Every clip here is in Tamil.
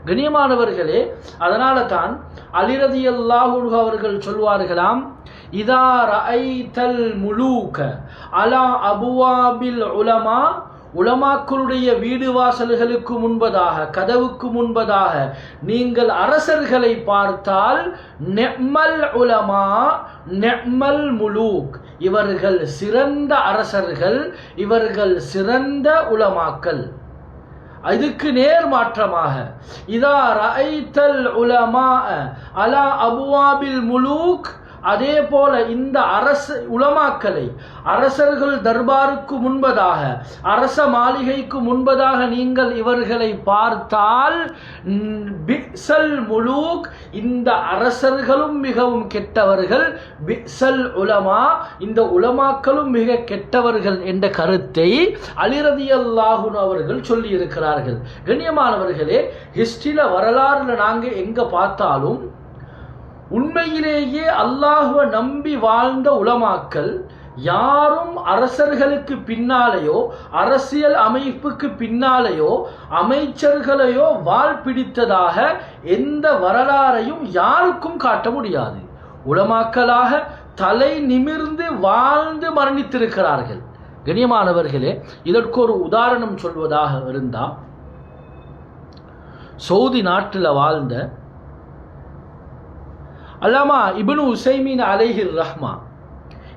கண்ணியமானவர்களே, அதனால தான் அலி ரலியல்லாஹு அன்ஹு அவர்கள் சொல்வார்களாம், இதா ரஅய்தல் முலூக அலா அபுவாபில் உலமா, உலமாக்களுடைய வீடு வாசல்களுக்கு முன்பதாக, கதவுக்கு முன்பதாக நீங்கள் அரசர்களை பார்த்தால், நிஅமல் உலமா நிஅமல் முலூக், இவர்கள் சிறந்த அரசர்கள், இவர்கள் சிறந்த உலமாக்கள். இதுக்கு நேர் மாற்றமாக, இதா ரஅய்தல் உலமா அலா அபுவாபில் முலூக், அதே போல இந்த உலமாக்களை அரசர்கள் தர்பாருக்கு முன்பதாக, அரச மாளிகைக்கு முன்பதாக நீங்கள் இவர்களை பார்த்தால், பிஸல் முலூக், இந்த அரசர்களும் மிகவும் கெட்டவர்கள், பிஸல் உலமா, இந்த உலமாக்களும் மிக கெட்டவர்கள் என்ற கருத்தை அலி ரலியல்லாஹு அன்ஹு அவர்கள் சொல்லி இருக்கிறார்கள். கண்ணியமானவர்களே, ஹிஸ்டரியில வரலாறுல நாங்க எங்க பார்த்தாலும் உண்மையிலேயே அல்லாஹ்வை நம்பி வாழ்ந்த உலமாக்கள் யாரும் அரசர்களுக்கு பின்னாலேயோ, அரசியல் அமைப்புக்கு பின்னாலேயோ, அமைச்சர்களையோ வாள் பிடித்ததாக எந்த வரலாறையும் யாருக்கும் காட்ட முடியாது. உலமாக்களாக தலை நிமிர்ந்து வாழ்ந்து மரணித்திருக்கிறார்கள். கண்ணியமானவர்களே, இதற்கு ஒரு உதாரணம் சொல்வதாக இருந்தால், சவுதி நாட்டில் வாழ்ந்த அல்லாமா இப்னு உசைமீன் அலைஹிர் ரஹ்மா,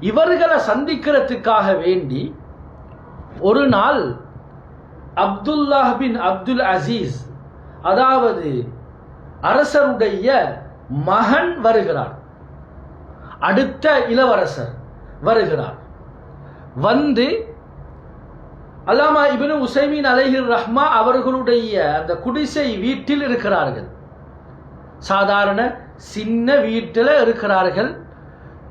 இவர்களை சந்திக்கிறதுக்காக வேண்டி ஒரு நாள் அப்துல்லாஹ் பின் அப்துல் அசீஸ், அதாவது அரசருடைய மகன் வருகிறார், அடுத்த இளவரசர் வருகிறார். வந்து அல்லாமா இப்னு உசைமீன் அலைஹிர் ரஹ்மா அவர்களுடைய அந்த குடிசை வீட்டில் இருக்கிறார்கள். சாதாரண சின்ன வீட்டில் இருக்கிறார்கள்.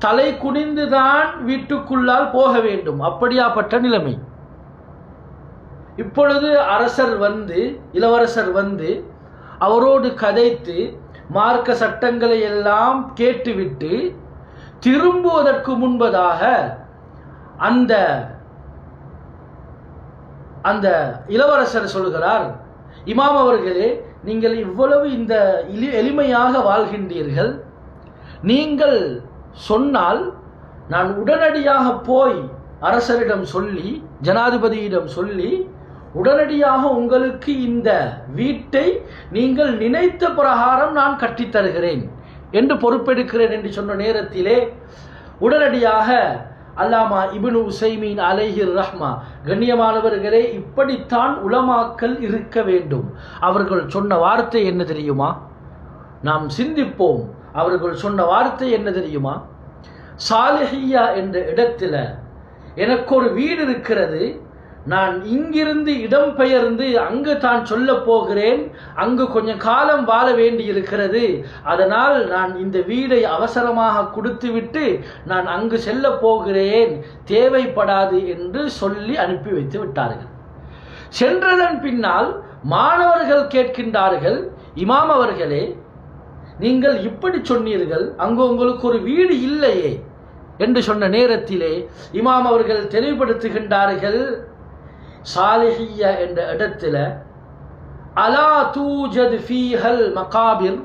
தலை குனிந்துதான் வீட்டுக்குள்ளால் போக வேண்டும், அப்படியாப்பட்ட நிலைமை. இப்பொழுது அரசர் வந்து, இளவரசர் வந்து அவரோடு கதைத்து மார்க்க சட்டங்களை எல்லாம் கேட்டுவிட்டு திரும்புவதற்கு முன்பதாக அந்த அந்த இளவரசர் சொல்கிறார், இமாம் அவர்களே, நீங்கள் இவ்வளவு இந்த எளிமையாக வாழ்கின்றீர்கள், நீங்கள் சொன்னால் நான் உடனடியாக போய் அரசரிடம் சொல்லி, ஜனாதிபதியிடம் சொல்லி, உடனடியாக உங்களுக்கு இந்த வீட்டை நீங்கள் நினைத்த பிரகாரம் நான் கட்டித்தருகிறேன் என்று பொறுப்பெடுக்கிறேன் என்று சொன்ன நேரத்திலே உடனடியாக அல்லாமா இப்னு உசைமீன் அலைஹிர் ரஹ்மா, கண்ணியமானவர்களே, இப்படித்தான் உலமாக்கள் இருக்க வேண்டும். அவர்கள் சொன்ன வார்த்தை என்ன தெரியுமா? நாம் சிந்திப்போம். அவர்கள் சொன்ன வார்த்தை என்ன தெரியுமா? சாலிஹியா என்ற இடத்துல எனக்கு ஒரு வீடு இருக்கிறது, நான் இங்கிருந்து இடம்பெயர்ந்து அங்கு தான் சொல்ல போகிறேன், அங்கு கொஞ்சம் காலம் வாழ வேண்டி இருக்கிறது, அதனால் நான் இந்த வீடை அவசரமாக கொடுத்துவிட்டு நான் அங்கு செல்ல போகிறேன், தேவைப்படாது என்று சொல்லி அனுப்பி வைத்து விட்டார்கள். சென்றதன் பின்னால் மாணவர்கள் கேட்கின்றார்கள், இமாம் அவர்களே, நீங்கள் இப்படி சொன்னீர்கள், அங்கு உங்களுக்கு ஒரு வீடு இல்லையே என்று சொன்ன நேரத்திலே இமாம் அவர்கள் தெளிவுபடுத்துகின்றார்கள், சாலிஹியா என்ற இடத்துல அலா தூஜத் ஃபீஹல் மகாபிர்,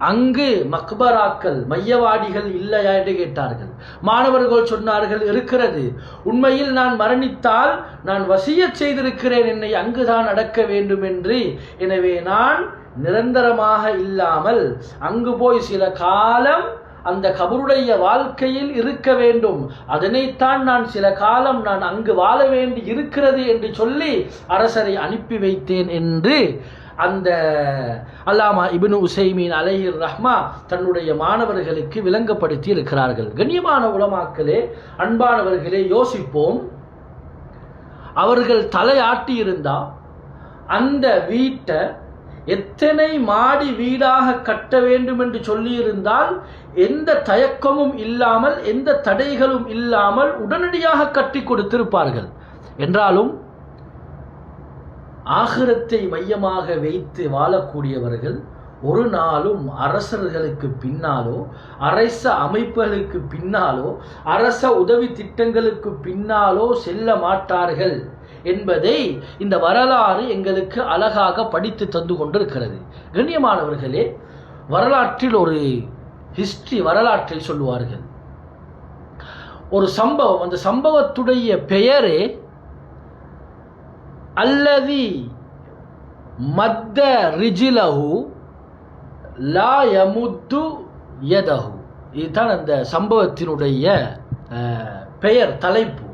அங்கு மக்பராக்கள், மையவாடிகள் இல்லையா என்று கேட்டார்கள். மாணவர்கள் சொன்னார்கள், இருக்கிறது. உண்மையில் நான் மரணித்தால் நான் வசியத் செய்திருக்கிறேன், என்னை அங்குதான் அடக்க வேண்டும் என்று. எனவே நான் நிரந்தரமாக இல்லாமல் அங்கு போய் சில காலம் அந்த கபருடைய வாழ்க்கையில் இருக்க வேண்டும், அதனைத்தான் நான் சில காலம் நான் அங்கு வாழ வேண்டி இருக்கிறது என்று சொல்லி அரசரை அனுப்பி வைத்தேன் என்று அந்த அல்லாமா இப்னு உசைமீன் அலைஹிர் ரஹ்மா தன்னுடைய மாணவர்களுக்கு விளங்கப்படுத்தி இருக்கிறார்கள். கண்ணியமான உலமாக்களே, அன்பானவர்களே, யோசிப்போம். அவர்கள் தலையாட்டி இருந்தா அந்த வீட்டை எத்தனை மாடி வீடாக கட்ட வேண்டும் என்று சொல்லியிருந்தால் எந்த தயக்கமும் இல்லாமல், எந்த தடைகளும் இல்லாமல் உடனடியாக கட்டி கொடுத்திருப்பார்கள். என்றாலும் ஆகிரத்தை மையமாக வைத்து வாழக்கூடியவர்கள், ஒரு நாளும் அரசர்களுக்கு பின்னாலோ அரச அமைப்புகளுக்கு பின்னாலோ அரச உதவி திட்டங்களுக்கு பின்னாலோ செல்ல மாட்டார்கள் என்பதை இந்த வரலாறு எங்களுக்கு அழகாக படித்து தந்து கொண்டிருக்கிறது. கண்ணியமானவர்களே, வரலாற்றில் ஒரு வரலாற்றை சொல்லுவார்கள். ஒரு சம்பவம், அந்த சம்பவத்துடைய பெயரே அல்லதி மத்த ரிஜிலஹு லா யமுத்து யதஹு. இதுதான் அந்த சம்பவத்தினுடைய பெயர், தலைப்பு.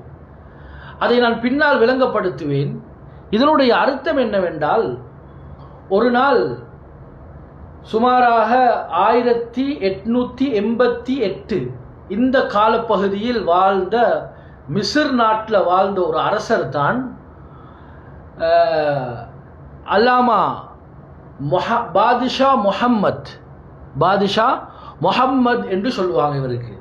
அதை நான் பின்னால் விளங்கப்படுத்துவேன். இதனுடைய அர்த்தம் என்னவென்றால், ஒரு நாள் சுமாராக 1888 இந்த காலப்பகுதியில் வாழ்ந்த மிஸ்ர் நாட்டில் வாழ்ந்த ஒரு அரசர் தான் அல்லாமா பாதிஷா முஹம்மத் என்று சொல்லுவாங்க. இவருக்கு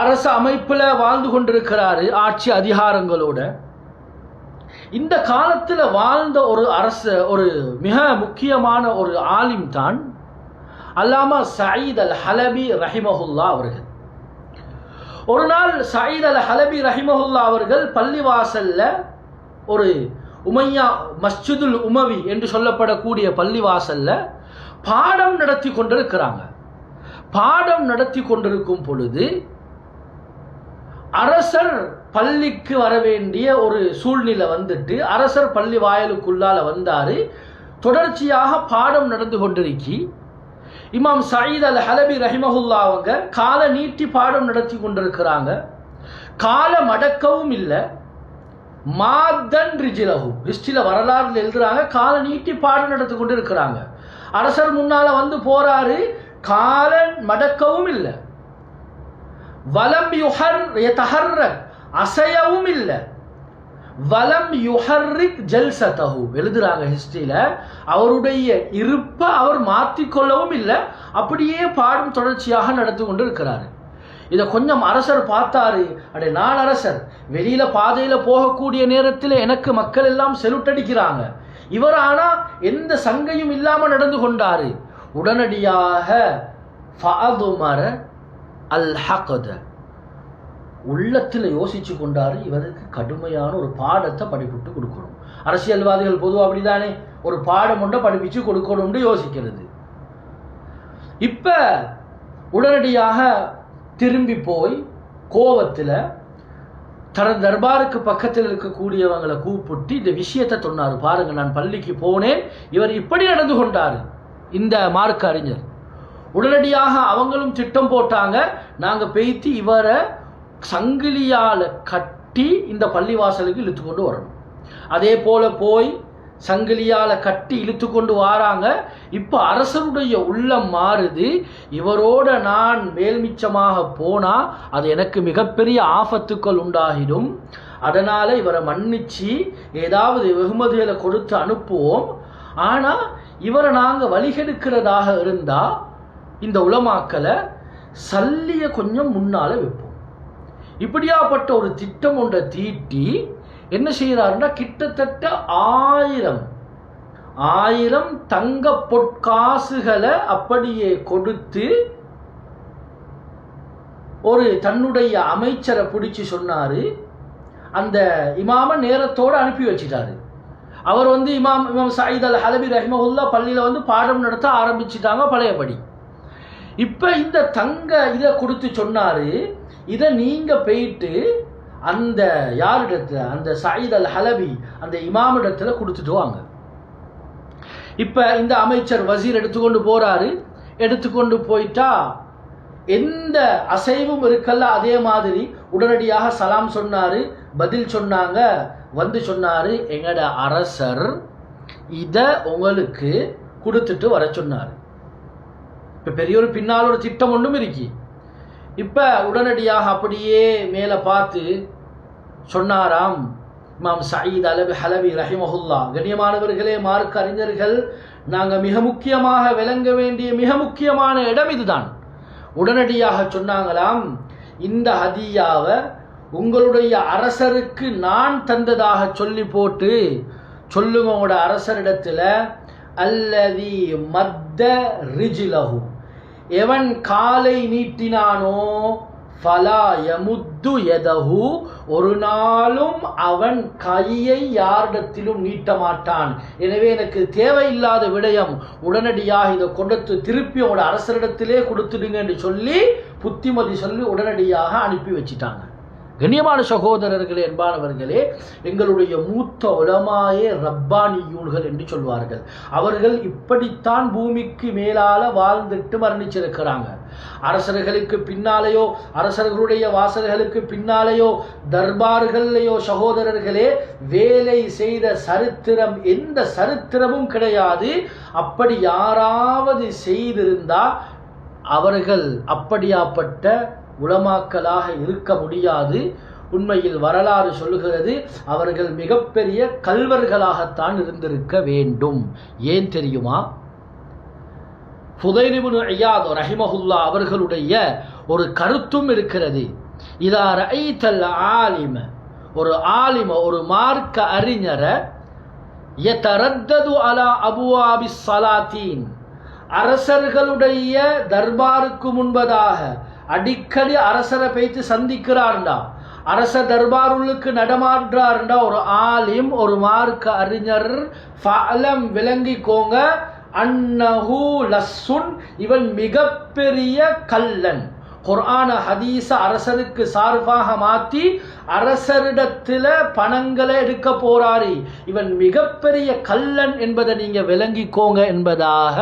அரச அமைப்பில் வாழ்ந்து கொண்டிருக்கிறாரு, ஆட்சி அதிகாரங்களோட. இந்த காலத்தில் வாழ்ந்த ஒரு மிக முக்கியமான ஒரு ஆலிம் தான் அல்லாமா சயீத் அல் ஹலபி ரஹிமஹுல்லா அவர்கள். ஒரு நாள் சயீத் அல் ஹலபி ரஹிமஹுல்லா அவர்கள் பள்ளிவாசல்ல, ஒரு உமையா மஸ்ஜிதுல் உமவி என்று சொல்லப்படக்கூடிய பள்ளிவாசல்ல பாடம் நடத்தி கொண்டிருக்கிறாங்க. பாடம் நடத்தி கொண்டிருக்கும் பொழுது அரசர் பள்ளிக்கு வர வேண்டிய ஒரு சூழ்நிலை வந்துட்டு, அரசர் பள்ளி வாயிலுக்குள்ளால வந்தாரு. தொடர்ச்சியாக பாடம் நடந்து கொண்டிருக்கி இமாம் சயீத் அல் ஹலபி ரஹிமஹுல்லா அவங்க காலை நீட்டி பாடம் நடத்தி கொண்டிருக்கிறாங்க. காலை மடக்கவும் இல்லை. மாதன் ரிஜிலஹு, ஹிஸ்டரியில வரலாறுல எழுதுறாங்க, காலை நீட்டி பாடம் நடத்தி கொண்டு இருக்கிறாங்க. அரசர் முன்னால வந்து போறாரு, காலை மடக்கவும் இல்லை. வலம் யுஹர்ரிக், அசையவும் இல்லை. வலம் யுஹர்ரிக் ஜல்சதஹு, எழுதுறாங்க ஹிஸ்டரியில. அவருடைய இருப்பை அவர் மாற்றிக்கொள்ளவும் இல்லை. அப்படியே பாடம் தொடர்ச்சியாக நடத்தி கொண்டு இருக்கிறாரு. இதை கொஞ்சம் அரசர் பார்த்தாரு. அடே, நான் அரசர், வெளியில பாதையில போகக்கூடிய நேரத்தில் எனக்கு மக்கள் எல்லாம் செலுட்டடிக்கிறாங்க, இவர் ஆனா எந்த சங்கையும் இல்லாம நடந்து கொண்டாரு. உடனடியாக ஃபஅதுமர அல் ஹக்த, உள்ளத்தில் யோசிச்சு கொண்டாரு, இவருக்கு கடுமையான ஒரு பாடத்தை படிப்பிட்டு கொடுக்கணும். அரசியல்வாதிகள் பொதுவாக அப்படிதானே, ஒரு பாடம் ஒன்றை படிப்பிச்சு கொடுக்கணும்னு யோசிக்கிறது. இப்ப உடனடியாக திரும்பி போய் கோவத்தில் தர்பாருக்கு பக்கத்தில் இருக்கக்கூடியவங்களை கூப்பிட்டு இந்த விஷயத்தை சொன்னார். பாருங்க, நான் பள்ளிக்கு போனேன், இவர் இப்படி நடந்து கொண்டாரு, இந்த மார்க்க அறிஞர். உடனடியாக அவங்களும் திட்டம் போட்டாங்க, நாங்கள் பேய்த்து இவரை சங்கிலியால் கட்டி இந்த பள்ளிவாசலுக்கு இழுத்து கொண்டு வரணும். அதே போல போய் சங்கிலியால் கட்டி இழுத்து கொண்டு வராங்க. இப்போ அரசருடைய உள்ளம் மாறுது, இவரோட நான் மேல்மிச்சமாக போனால் அது எனக்கு மிகப்பெரிய ஆபத்துக்கள் உண்டாகிடும். அதனால் இவரை மன்னிச்சு ஏதாவது வெகுமதிகளை கொடுத்து அனுப்புவோம். ஆனால் இவரை நாங்கள் வழிகெடுக்கிறதாக இருந்தால் இந்த உலமாக்களை சல்லியை கொஞ்சம் முன்னால் வைப்போம். இப்படியாப்பட்ட ஒரு திட்டம் ஒன்றை தீட்டி என்ன செய்யறாருன்னா, கிட்டத்தட்ட 1000 தங்க பொற்காசுகளை அப்படியே கொடுத்து ஒரு தன்னுடைய அமைச்சரை பிடிச்சி சொன்னாரு. அந்த இமாம நேரத்தோடு அனுப்பி வச்சிட்டாரு. அவர் இமாம் சயீத் அல் ஹலபி ரஹிமஹுல்லா பள்ளியில் பாடம் நடத்த ஆரம்பிச்சிட்டாங்க பழையபடி. இப்போ இந்த தங்க இதை கொடுத்து சொன்னாரு, இதை நீங்க போயிட்டு அந்த யாரிடத்துல, அந்த சயீத் அல் ஹலபி அந்த இமாமிடத்துல கொடுத்துட்டு வாங்க. இப்ப இந்த அமைச்சர் வசீர் எடுத்துக்கொண்டு போறாரு. எடுத்துக்கொண்டு போயிட்டா எந்த அசைவும் இருக்கல்ல, அதே மாதிரி உடனடியாக சலாம் சொன்னாரு, பதில் சொன்னாங்க. சொன்னாரு, எங்கட அரசர் இத உங்களுக்கு கொடுத்துட்டு வர சொன்னாரு. இப்ப பெரிய ஒரு பின்னால் ஒரு திட்டம் ஒன்றும் இருக்கு. இப்ப உடனடியாக அப்படியே மேலே பார்த்து சொன்னாராம் இமாம் சயீத் அல் ஹலபி ரஹிமஹுல்லா. கண்ணியமானவர்களே, மார்க்க அறிஞர்கள், நாங்கள் மிக முக்கியமாக விளங்க வேண்டிய மிக முக்கியமான இடம் இதுதான். உடனடியாக சொன்னாங்களாம், இந்த ஹதியாவை உங்களுடைய அரசருக்கு நான் தந்ததாக சொல்லி போட்டு சொல்லுங்க, உங்களோட அரசரிடத்துல அல்லதி மத்த ரிஜ்லஹு, எவன் காலை நீட்டினானோ ஃபலா யமுத்து யதஹு, ஒரு நாளும் அவன் கையை யாரிடத்திலும் நீட்ட மாட்டான். எனவே எனக்கு தேவையில்லாத விடயம், உடனடியாக இதை கொடுத்து திருப்பி உங்களோட அரசரிடத்திலே கொடுத்துடுங்க என்று சொல்லி புத்திமதி சொல்லி உடனடியாக அனுப்பி வச்சிட்டாங்க. கண்ணியமான சகோதரர்களே, அன்பானவர்களே, எங்களுடைய மூத்த உலமாயே ரப்பானியூன்கள் என்று சொல்வார்கள். அவர்கள் இப்படித்தான் பூமிக்கு மேலால வாழ்ந்துட்டு மரணிச்சிருக்கிறாங்க. அரசர்களுக்கு பின்னாலேயோ, அரசர்களுடைய வாசல்களுக்கு பின்னாலேயோ, தர்பார்களையோ சகோதரர்களே வேலை செய்த சரித்திரம் எந்த சரித்திரமும் கிடையாது. அப்படி யாராவது செய்திருந்தா அவர்கள் அப்படியாப்பட்ட உலமாக்களாக இருக்க முடியாது. உண்மையில் வரலாறு சொல்லுகிறது, அவர்கள் மிகப்பெரிய கல்வர்களாகத்தான் இருந்திருக்க வேண்டும். ஏன் தெரியுமா? ஃபுதைல் இப்னு இயாத் ரஹிமஹுல்லா அவர்களுடைய ஒரு கருத்தும் இருக்கிறது. இதா ரஅய்தல் ஆலிம, ஒரு ஆலிம, ஒரு மார்க்க அறிஞரை யதரத்தது அலா அபுவாபிஸ் ஸலாத்தீன், அரசர்களுடைய தர்பாருக்கு முன்பதாக அடிக்கடி அரசரை பேச்சு சந்திக்கிறார்டா, அரச தர்பாருளுக்கு நடமாடுறார்டா ஒரு ஆலிம், ஒரு மார்க்க அறிஞர், ஃபஅலம் விளங்கிக்கோங்க, அன்னஹு லஸ்ஸுன், இவன் மிகப்பெரிய கல்லன். குர்ஆன ஹதீஸ அரசருக்கு சார்பாக மாற்றி அரசரிடத்தில் பணங்களை எடுக்க போறாரு, இவன் மிகப்பெரிய கல்லன் என்பதை நீங்க விளங்கிக்கோங்க என்பதாக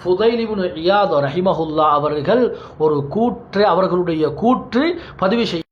ஃபுதைல் இப்னு இயாத் ரஹிமஹுல்லா அவர்கள் ஒரு கூற்று, அவர்களுடைய கூற்று பதிவு செய்ய